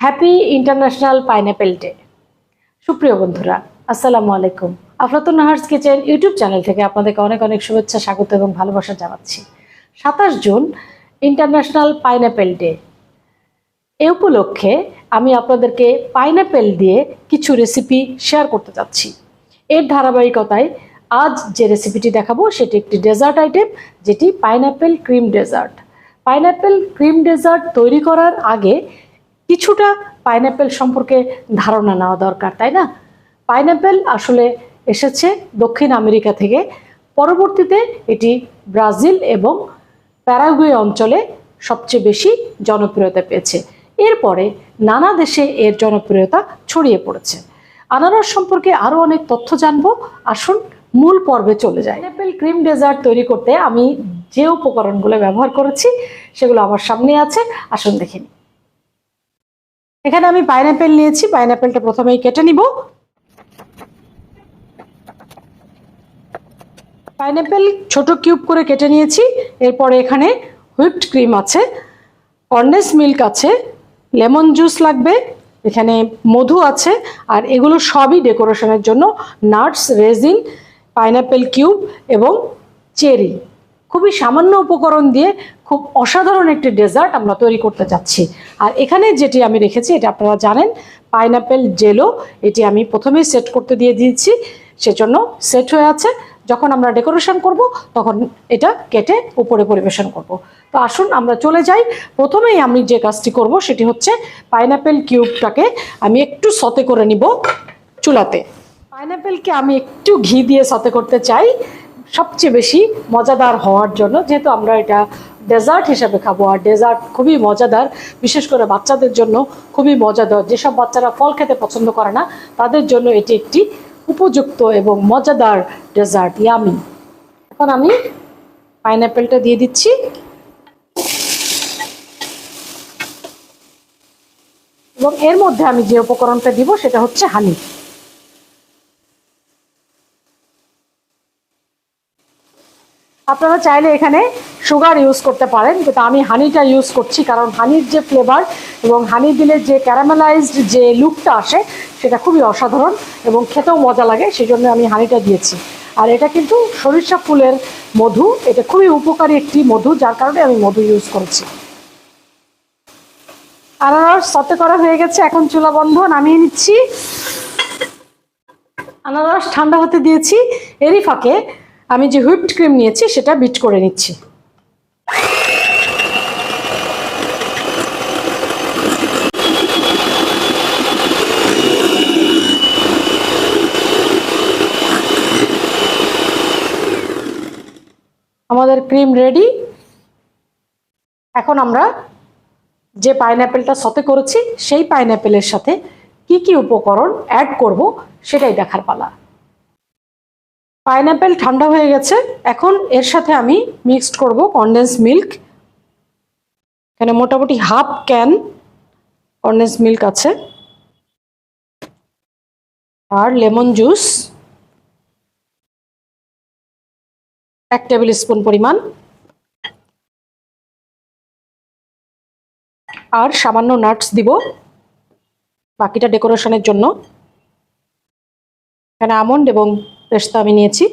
Happy international pineapple day. সুপ্রিয় বন্ধুরা, আসসালামু আলাইকুম। আফলাতুন নাহার্স কিচেন ইউটিউব চ্যানেল থেকে আপনাদেরকে অনেক অনেক শুভেচ্ছা, স্বাগত এবং ভালোবাসা জানাচ্ছি। 27 জুন ইন্টারন্যাশনাল পাইনঅ্যাপেল ডে। এ উপলক্ষে আমি আপনাদেরকে পাইনঅ্যাপেল দিয়ে কিছু রেসিপি শেয়ার করতে চাচ্ছি। এর ধারাবাহিকতায় আজ যে রেসিপিটি দেখাবো সেটি একটি ডেজার্ট আইটেম, যেটি pineapple cream dessert. Pineapple cream dessert তৈরি করার আগে কিছুটা পাইনঅ্যাপেল সম্পর্কে ধারণা নেওয়া দরকার, তাই না? পাইনঅ্যাপেল আসলে এসেছে দক্ষিণ আমেরিকা থেকে। পরবর্তীতে এটি ব্রাজিল এবং প্যারাগুয়ে অঞ্চলে সবচেয়ে বেশি জনপ্রিয়তা পেয়েছে। এরপরে নানা দেশে এর জনপ্রিয়তা ছড়িয়ে পড়েছে। আনারস সম্পর্কে আরও অনেক তথ্য জানবো। আসুন মূল পর্বে চলে যায়। পাইনঅ্যাপেল ক্রিম ডেজার্ট তৈরি করতে আমি যে উপকরণগুলো ব্যবহার করেছি সেগুলো আমার সামনে আছে, আসুন দেখে নিই। এখানে আমি পাইনঅ্যাপেল নিয়েছি। পাইনঅ্যাপেলটা প্রথমেই কেটে নিব। পাইনঅ্যাপেল ছোট কিউব করে কেটে নিয়েছি। এরপরে এখানে হুইপড ক্রিম আছে, কন্ডেন্স মিল্ক আছে, লেমন জুস লাগবে, এখানে মধু আছে, আর এগুলো সবই ডেকোরেশনের জন্য নাটস, রেজিন, পাইনঅ্যাপেল কিউব এবং চেরি। খুবই সামান্য উপকরণ দিয়ে খুব অসাধারণ একটি ডেজার্ট আমরা তৈরি করতে যাচ্ছি। আর এখানে যেটি আমি রেখেছি এটা আপনারা জানেন, পাইনঅ্যাপেল জেলো। এটি আমি প্রথমেই সেট করতে দিয়ে দিয়েছি, সেজন্য সেট হয়ে আছে। যখন আমরা ডেকোরেশন করব তখন এটা কেটে উপরে পরিবেশন করব। তো আসুন আমরা চলে যাই। প্রথমেই আমি যে কাজটি করব সেটি হচ্ছে পাইনঅ্যাপেল কিউবটাকে আমি একটু সতে করে নিব চুলাতে। পাইনঅ্যাপেলকে আমি একটু ঘি দিয়ে সতে করতে চাই, সবচেয়ে বেশি মজাদার হওয়ার জন্য, যেহেতু আমরা এটা ডেজার্ট হিসেবে খাবো। আর ডেজার্ট খুবই মজাদার, বিশেষ করে বাচ্চাদের জন্য খুবই মজাদার। যেসব বাচ্চারা ফল খেতে পছন্দ করে না তাদের জন্য এটি একটি উপযুক্ত এবং মজাদার ডেজার্ট, ইয়ামি। এখন আমি পাইনঅ্যাপেলটা দিয়ে দিচ্ছি এবং এর মধ্যে আমি যে উপকরণটা দিব সেটা হচ্ছে হানি। আপনারা চাইলে এখানে সুগার ইউজ করতে পারেন, কিন্তু আমি হানিটা ইউজ করছি, কারণ হানির যে ফ্লেভার এবং হানি দিলে যে ক্যারামেলাইজড যে লুকটা আসে সেটা খুবই অসাধারণ এবং খেতেও মজা লাগে, সেই জন্য আমি হানিটা দিয়েছি। আর এটা কিন্তু সরিষা ফুলের মধু, এটা খুবই উপকারী একটি মধু, যার কারণে আমি মধু ইউজ করেছি। আনারস সতে করা হয়ে গেছে, এখন চুলা বন্ধ, নামিয়ে নিচ্ছি। আনারস ঠান্ডা হতে দিয়েছি। এরই ফাঁকে আমি যে হুইপড ক্রিম নিয়েছি সেটা বিট করে নিচ্ছি। আমাদের ক্রিম রেডি। এখন আমরা যে পাইনঅ্যাপেলটা সতে করেছি সেই পাইনঅ্যাপেলের সাথে কি কি উপকরণ অ্যাড করব সেটাই দেখার পালা। পাইনঅ্যাপেল ঠান্ডা হয়ে গেছে, এখন এর সাথে আমি মিক্সড করব কনডেন্স মিল্ক। এখানে মোটামুটি হাফ ক্যান কনডেন্স মিল্ক আছে, আর লেমন জুস 1 টেবিল স্পুন পরিমাণ, আর সামান্য নাটস দিব বাকিটা ডেকোরেশনের জন্য। এখানে আমন্ড এবং পেস্তা আমি নিয়েছি।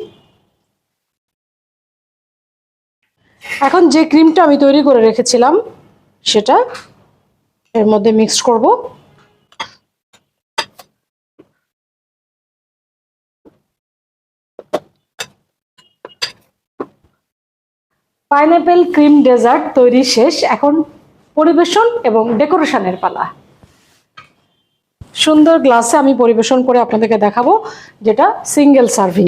এখন যে ক্রিমটা আমি তৈরি করে রেখেছিলাম সেটা এর মধ্যে মিক্সড করব। পাইনঅ্যাপেল ক্রিম ডেজার্ট তৈরি শেষ, এখন পরিবেশন এবং ডেকোরেশনের পালা। সুন্দর গ্লাসে আমি পরিবেশন করে আপনাদেরকে দেখাবো, যেটা সিঙ্গেল সার্ভিং।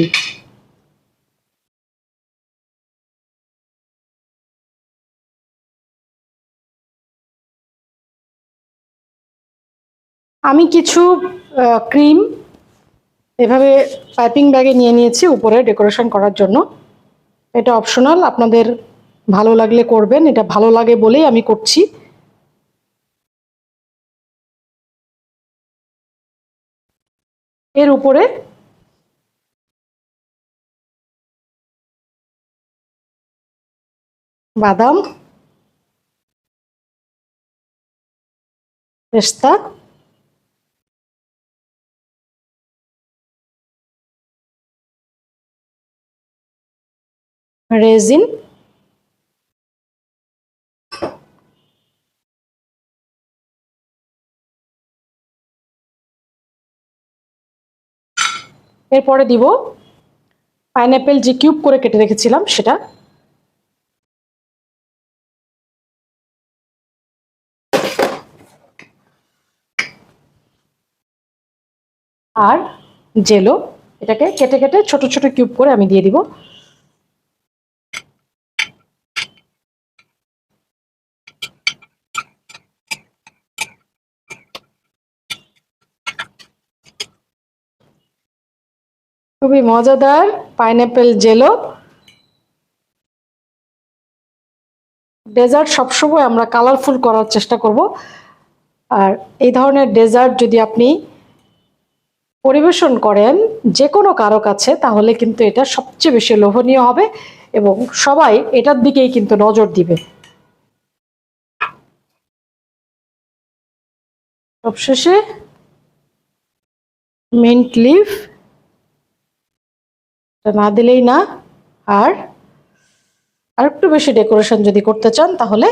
আমি কিছু ক্রিম এভাবে পাইপিং ব্যাগে নিয়ে নিয়েছি উপরে ডেকোরেশন করার জন্য। এটা অপশনাল, আপনাদের ভালো লাগলে করবেন, এটা ভালো লাগে বলেই আমি করছি। এর উপরে বাদাম, পেস্তা, রেজিন, এরপরে দিব পাইনাপেল যে কিউব করে কেটে রেখেছিলাম সেটা, আর জেলো, এটাকে কেটে কেটে ছোট ছোট কিউব করে আমি দিয়ে দিব। খুবই মজাদার পাইনাপেল জেলো। ডেজার্ট সবসময় আমরা কালারফুল করার চেষ্টা করব, আর এই ধরনের ডেজার্ট যদি আপনি পরিবেশন করেন যে কোনো কারো কাছে, তাহলে কিন্তু এটা সবচেয়ে বেশি লোভনীয় হবে এবং সবাই এটার দিকেই কিন্তু নজর দিবে। সবশেষে মিন্ট লিফ, না দিলেই না। আর একটু বেশি ডেকোরেশন যদি করতে চান তাহলে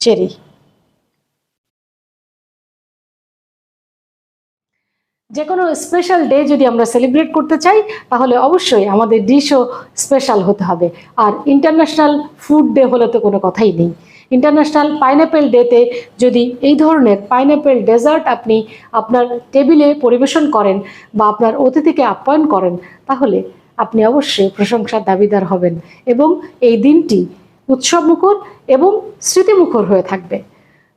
চেরি। যে কোনো স্পেশাল ডে যদি আমরা সেলিব্রেট করতে চাই তাহলে অবশ্যই আমাদের ডিশও স্পেশাল হতে হবে। আর ইন্টারন্যাশনাল ফুড ডে হলে তো কোনো কথাই নেই। ইন্টারন্যাশনাল পাইনাপেল ডেতে যদি এই ধরনের পাইনাপেল ডেজার্ট আপনি আপনার টেবিলে পরিবেশন করেন বা আপনার অতিথিকে আপ্যায়ন করেন, তাহলে আপনি অবশ্যই প্রশংসার দাবিদার হবেন এবং এই দিনটি উৎসবমুখর এবং স্মৃতিমুখর হয়ে থাকবে।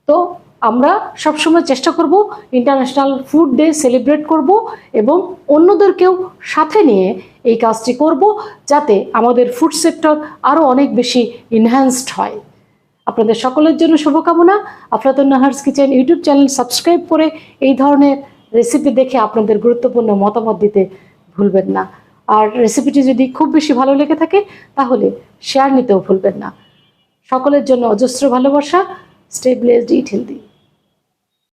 তো আমরা সবসময় চেষ্টা করব ইন্টারন্যাশনাল ফুড ডে সেলিব্রেট করব এবং অন্যদেরকেও সাথে নিয়ে এই কাজটি করব, যাতে আমাদের ফুড সেক্টর আরও অনেক বেশি এনহ্যান্সড হয়। আপনাদের সকলের জন্য শুভকামনা। আফলাতুন নাহারস কিচেন ইউটিউব চ্যানেল সাবস্ক্রাইব করে এই ধরনের রেসিপি দেখে আপনাদের গুরুত্বপূর্ণ মতামত দিতে ভুলবেন না। আর রেসিপিটি যদি খুব বেশি ভালো লেগে থাকে তাহলে শেয়ার নিতেও ভুলবেন না। সকলের জন্য অজস্র ভালোবাসা। Stay blessed, eat healthy.